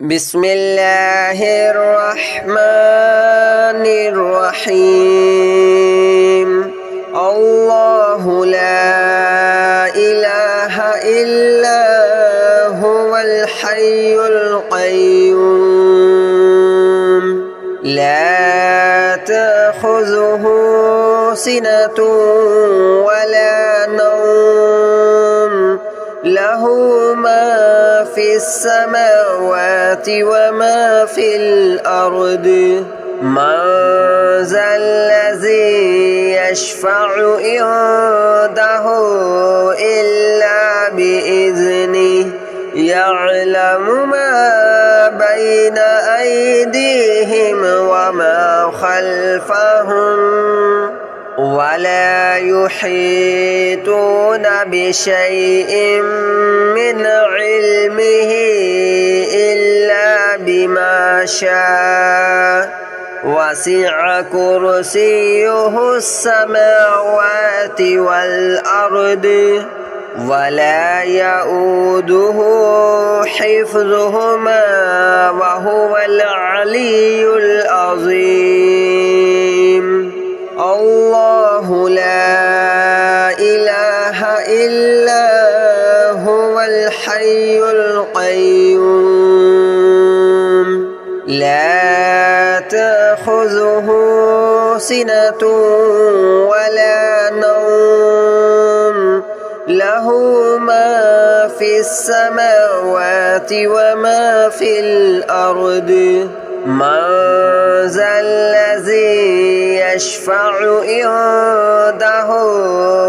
بسم الله الرحمن الرحيم الله لا إله إلا هو الحي القيوم لا تأخذه سنة ولا نوم له ما في السماوات وما في الأرض من ذا الذي يشفع عنده إلا بإذنه يعلم ما بين أيديهم وما خلفهم ولا يحيطون بشيء من علمه إلا بما شاء وسع كرسيه السماوات والأرض ولا يؤوده حفظهما وهو العلي العظيم الله لا إله إلا هو الحي القيوم لا تأخذه سنة ولا نوم له ما في السماوات وما في الأرض من ذا الذي يشفع عنده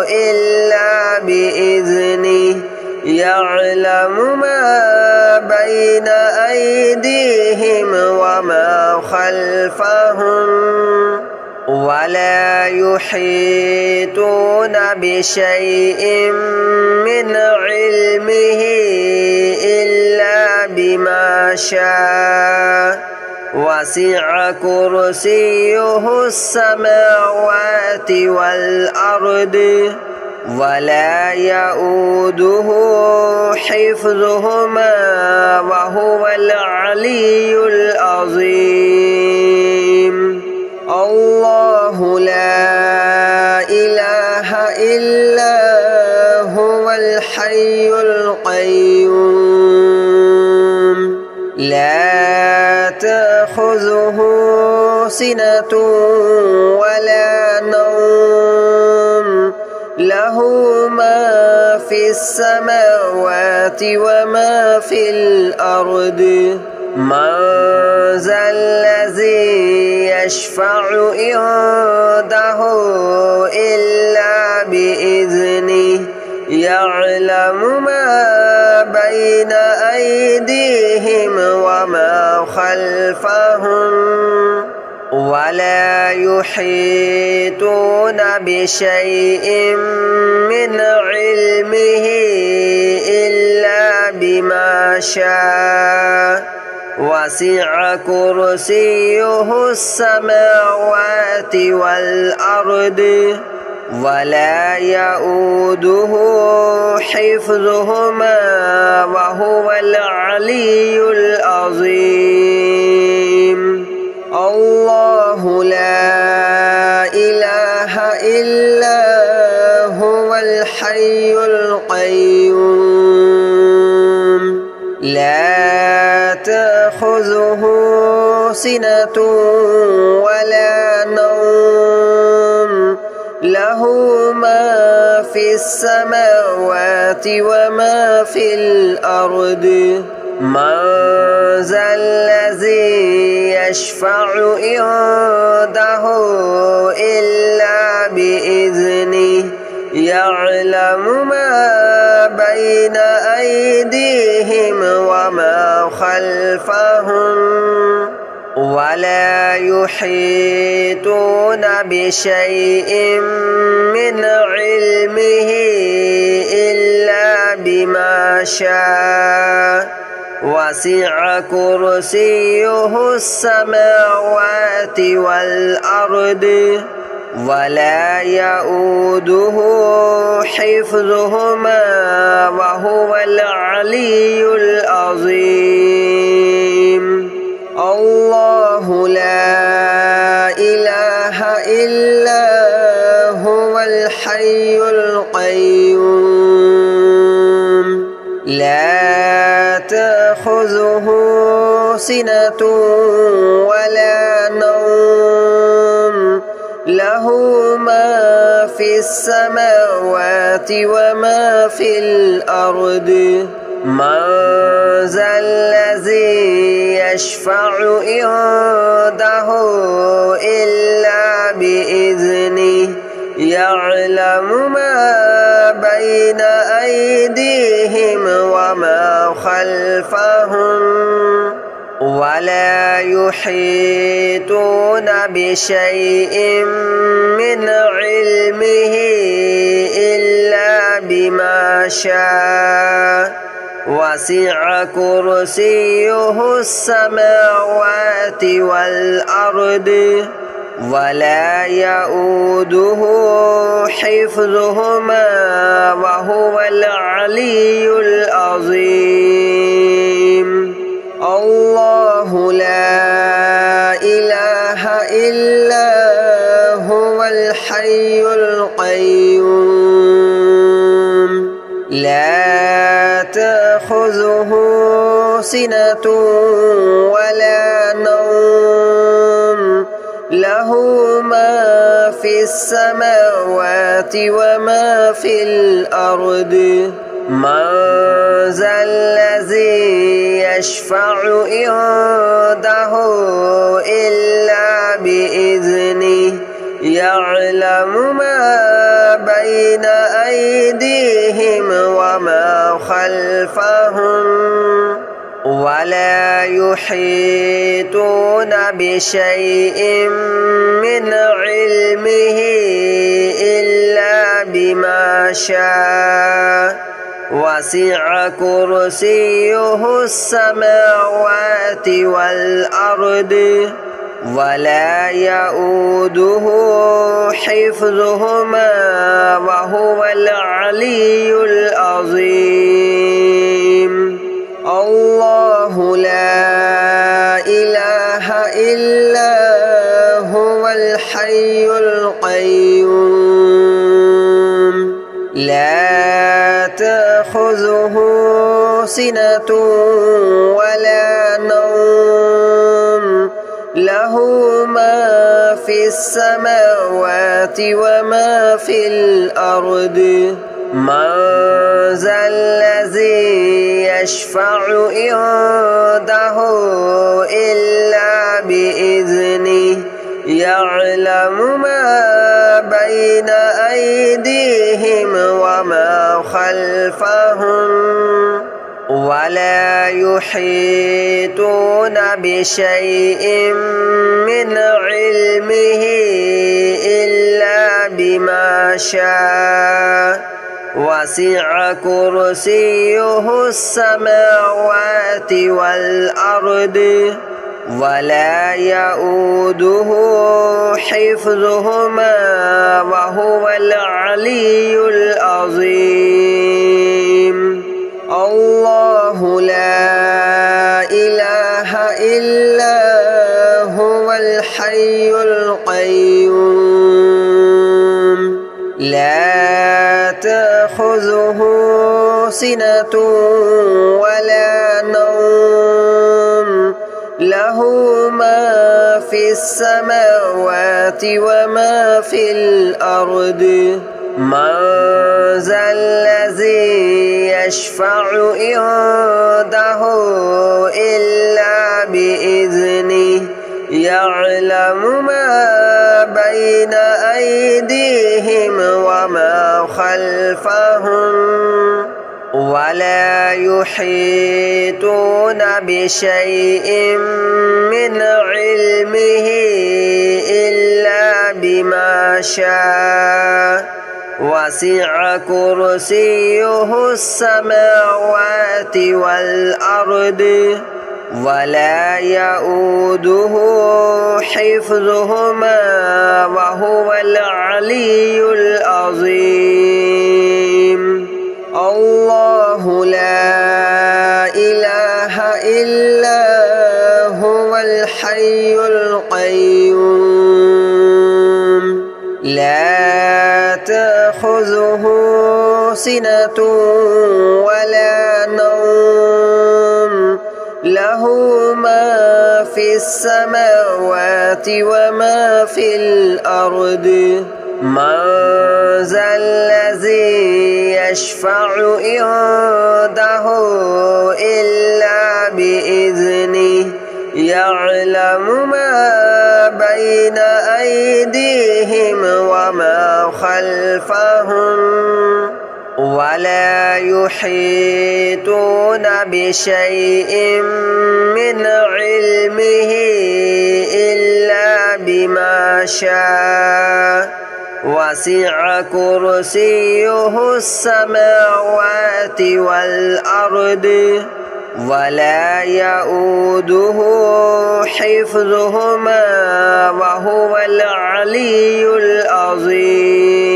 إلا بإذنه يعلم ما بين أيديهم وما خلفهم ولا يحيطون بشيء من علمه إلا بما شاء وسع كرسيه السماوات والأرض ولا يؤوده حفظهما وهو العلي العظيم الله لا إله إلا هو الحي القيوم لا تأخذه سنة ولا نوم له ما في السماوات وما في الأرض من ذا الذي يشفع عنده إلا بإذنه يعلم ما بين أيديهم وما خلفهم ولا يحيطون بشيء من علمه إلا بما شاء وسع كرسيه السماوات والأرض ولا يؤوده حفظهما وهو العلي العظيم الله لا إله إلا هو الحي القيوم لا تأخذه سنة ولا نوم له ما في السماوات وما في الأرض من ذا الذي يشفع عنده إلا بإذنه يعلم ما بين أيديهم وما خلفهم ولا يحيطون بشيء من علمه إلا بما شاء وسع كرسيه السماوات والأرض ولا يؤوده حفظهما وهو العلي العظيم. تأخذه سنة ولا نوم له ما في السماوات وما في الأرض من ذا الذي يشفع عنده إلا بإذنه يعلم ما بين أيديهم وما خلفهم ولا يحيطون بشيء من علمه إلا بما شاء وسع كرسيه السماوات والأرض ولا يؤوده حفظهما وهو العلي العظيم الله لا إله إلا هو الحي القيوم لا تأخذه سنة ولا نوم له ما في السماوات وما في الأرض من ذا الذي يشفع عنده إلا بإذنه يعلم ما بين أيديهم وما خلفهم ولا يحيطون بشيء من علمه إلا بما شاء وسع كرسيه السماوات والأرض ولا يؤوده حفظهما وهو العلي العظيم الله لا إله إلا هو الحي القيوم لا تأخذه سنة ولا نوم له ما في السماوات وما في الأرض من ذا الذي يشفع عنده إلا بإذنه يعلم ما بين أيديهم وما خلفهم ولا يحيطون بشيء من علمه إلا بما شاء وسع كرسيه السماوات والأرض ولا يؤوده حفظهما وهو العلي العظيم الله لا إله إلا هو الحي القيوم لا تأخذه سنة ولا نوم له ما في السماوات وما في الأرض من ذا الذي يشفع عنده إلا بإذنه يعلم ما بين أيديهم وما خلفهم ولا يحيطون بشيء من علمه إلا بما شاء وسع كرسيه السماوات والأرض ولا يؤوده حفظهما وهو العلي العظيم الله لا إله إلا هو الحي القيوم لا تأخذه سنة ولا نوم له له ما في السماوات وما في الأرض من ذا الذي يشفع عنده إلا بإذنه يعلم ما بين أيديهم وما خلفهم ولا يحيطون بشيء من علمه إلا بما شاء وسع كرسيه السماوات والأرض ولا يؤوده حفظهما وهو العلي العظيم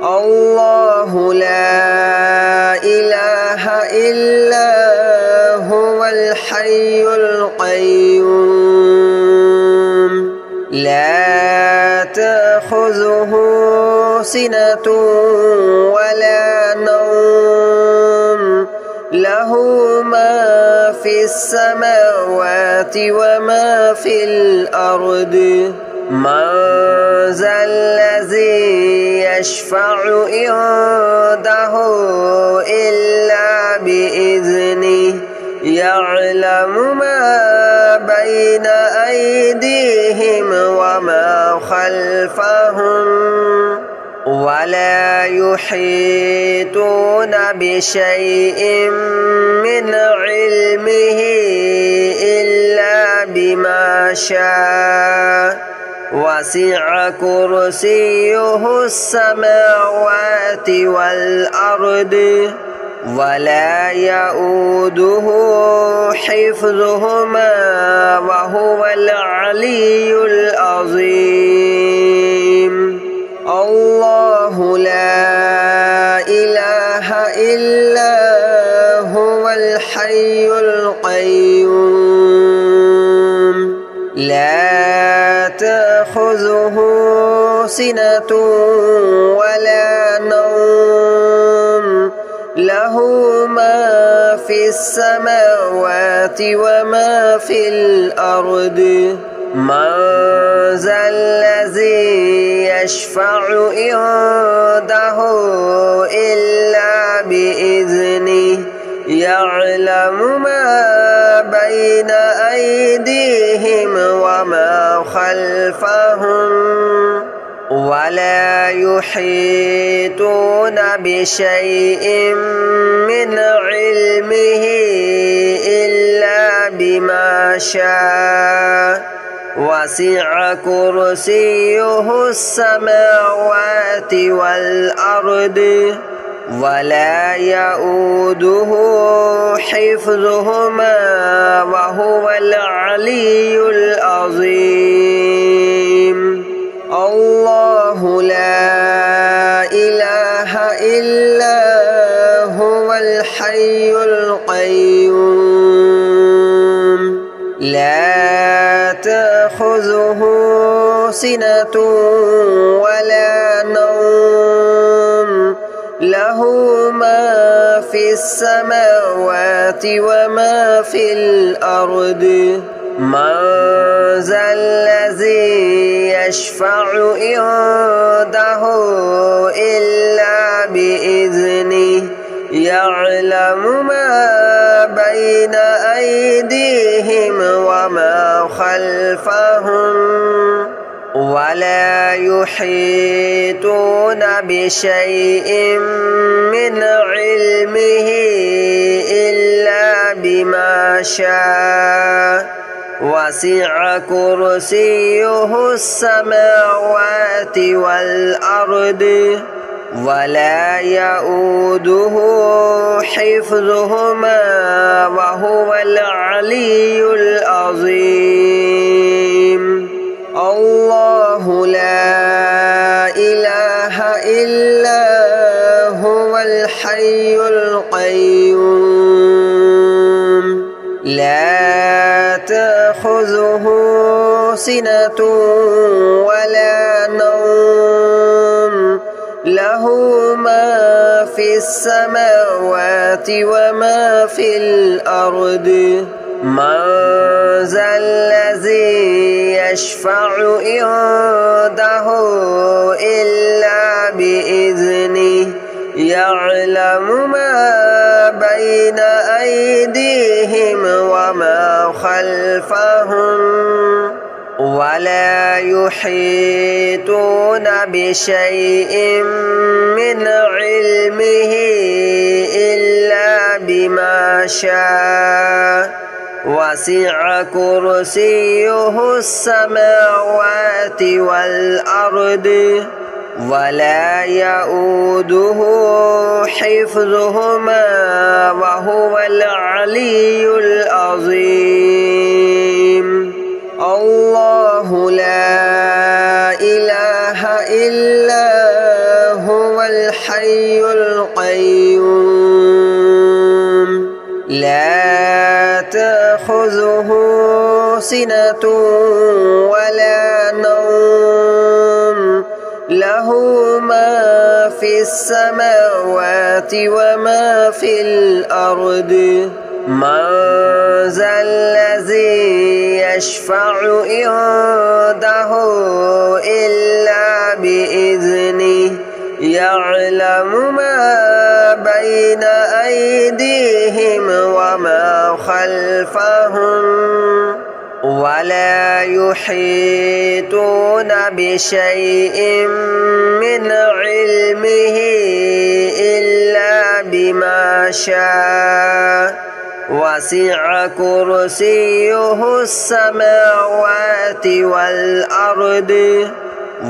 الله لا إله إلا هو الحي القيوم لا تأخذه سنة ولا نوم له ما في السماوات وما في الأرض من ذا الذي يشفع عنده إلا بإذنه يعلم ما بين أيديهم وما خلفهم ولا يحيطون بشيء من علمه إلا بما شاء وسع كرسيه السماوات والأرض ولا يؤوده حفظهما وهو العلي العظيم الله لا إله إلا هو الحي القيوم لا تأخذه سنة ولا نوم له ما في السماوات وما في الأرض من ذا الذي يشفع عنده إلا بإذنه يعلم ما بين أيديهم وما خلفهم ولا يحيطون بشيء من علمه إلا بما شاء وسع كرسيه السماوات والأرض ولا يؤوده حفظهما وهو العلي العظيم الله لا إله إلا هو الحي القيوم لا تأخذه سنة ولا نوم له ما في السماوات وما في الأرض من ذا الذي يشفع عنده إلا بإذنه يعلم ما بين أيديهم وما خلفهم ولا يحيطون بشيء من علمه إلا بما شاء وسع كرسيه السماوات والأرض ولا يؤوده حفظهما وهو العلي العظيم الله لا إله إلا هو الحي القيوم لا تأخذه سنة ولا نوم له له ما في السماوات وما في الأرض من ذا الذي يشفع عنده إلا بإذنه يعلم ما بين أيديهم وما خلفهم ولا يحيطون بشيء من علمه إلا بما شاء وسع كرسيه السماوات والأرض ولا يؤوده حفظهما وهو العلي العظيم الله لا إله إلا هو الحي القيوم لا تأخذه سنة ولا نوم له ما في السماوات وما في الأرض من ذا الذي يشفع عنده إلا بإذنه يعلم ما بين أيديهم وما خلفهم ولا يحيطون بشيء من علمه إلا بما شاء وسع كرسيه السماوات والأرض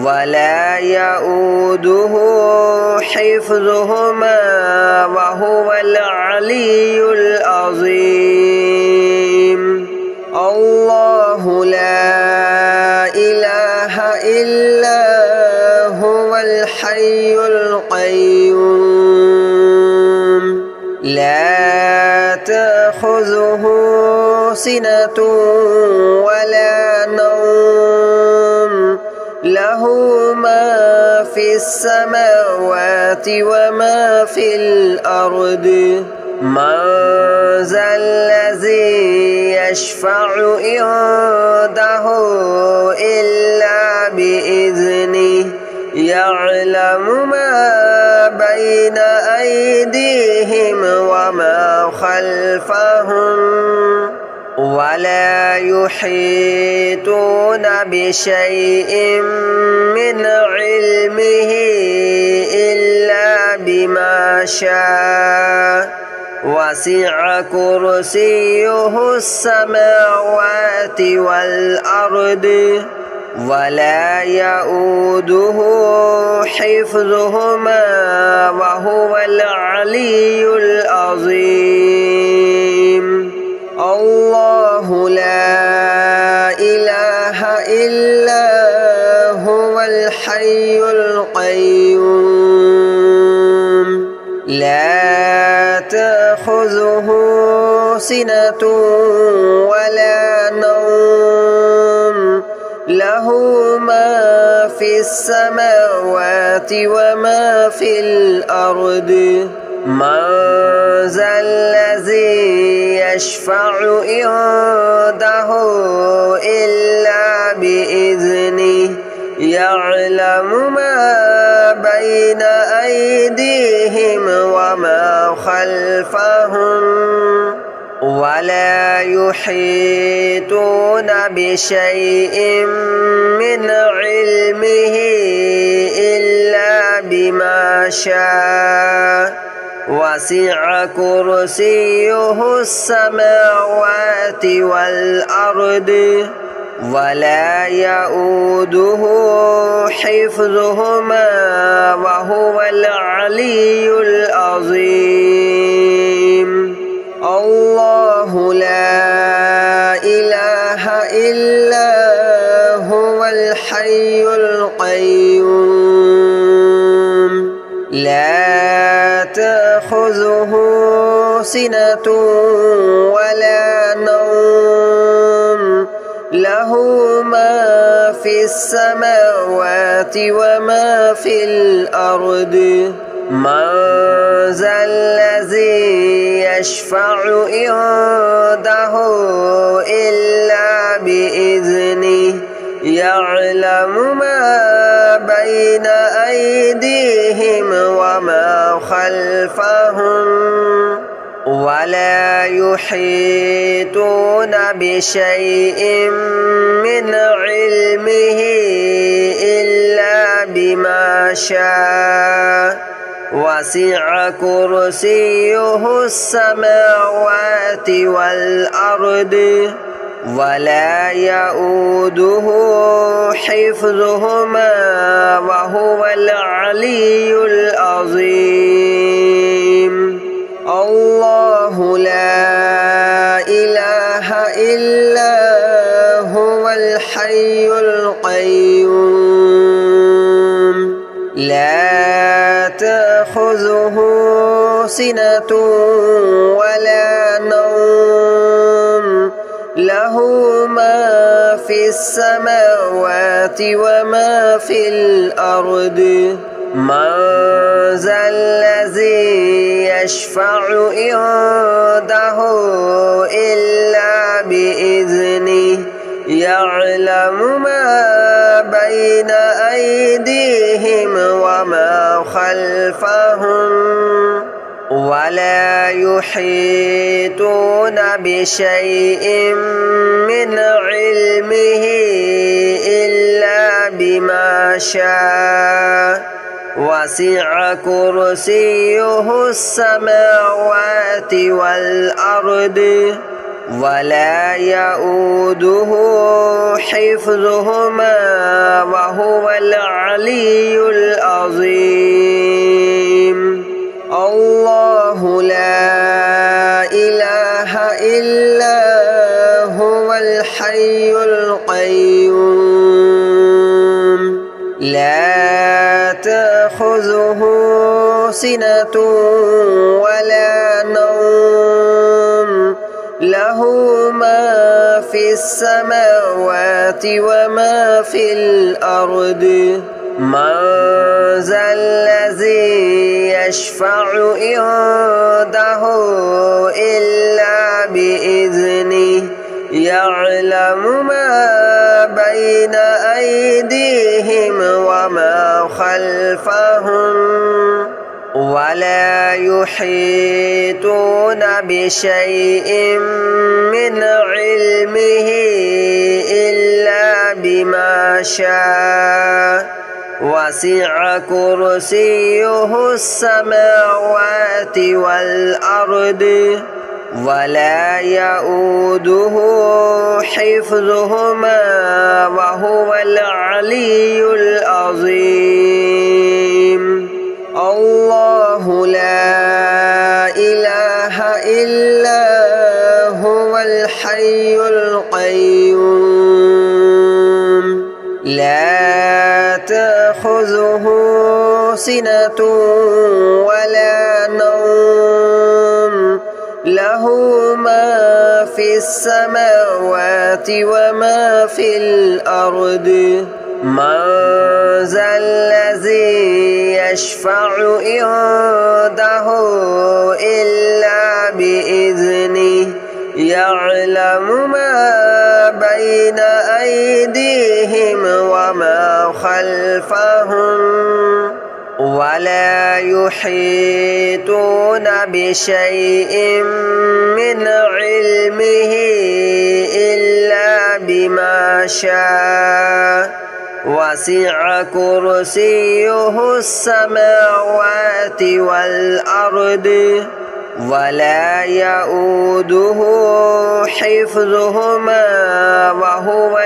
ولا يؤوده حفظهما وهو العلي العظيم الله لا إله إلا هو الحي القيوم لا تأخذه سنة ولا نوم له ما في السماوات وما في الأرض من ذا الذي يشفع عنده إلا بإذنه يعلم ما بين أيديهم وما خلفهم ولا يحيطون بشيء من علمه إلا بما شاء وسع كرسيه السماوات والأرض ولا يؤوده حفظهما وهو العلي العظيم الله لا إله إلا هو الحي القيوم لا تأخذه سنة ولا نوم له ما في السماوات وما في الأرض من ذا الذي يشفع عنده إلا بإذنه يعلم ما بين أيديهم وما خلفهم ولا يحيطون بشيء من علمه إلا بما شاء وسع كرسيه السماوات والأرض ولا يؤوده حفظهما وهو العلي العظيم الله لا إله إلا هو الحي القيوم لا تأخذه سنة ولا نوم له ما في السماوات وما في الأرض من ذا الذي يشفع عنده إلا بإذنه يعلم ما بين أيديهم وما خلفهم ولا يحيطون بشيء من علمه إلا بما شاء وسع كرسيه السماوات والأرض ولا يؤوده حفظهما وهو العلي العظيم الله لا إله إلا هو الحي القيوم لا تأخذه سنة ولا نوم له ما في السماوات وما في الأرض من ذا الذي يشفع عنده إلا بإذنه يعلم ما بين أيديهم وما خلفهم ولا يحيطون بشيء من علمه إلا بما شاء وسع كرسيه السماوات والأرض ولا يؤوده حفظهما وهو العلي العظيم الله لا إله إلا هو الحي القيوم لا تأخذه سنة ولا نوم له ما في السماوات وما في الأرض من ذا الذي يشفع عنده إلا بإذنه يعلم ما بين أيديهم وما خلفهم ولا يحيطون بشيء من علمه إلا بما شاء وسع كرسيه السماوات والأرض ولا يؤوده حفظهما وهو العلي العظيم الله لا إله إلا هو الحي القيوم لا تأخذه سنة ولا نوم له ما في السماوات وما في الأرض من ذا الذي يشفع عنده إلا بإذنه يعلم ما بين أيديهم وما خلفهم ولا يحيطون بشيء من علمه إلا بما شاء وسع كرسيه السماوات والأرض ولا يؤوده حفظهما وهو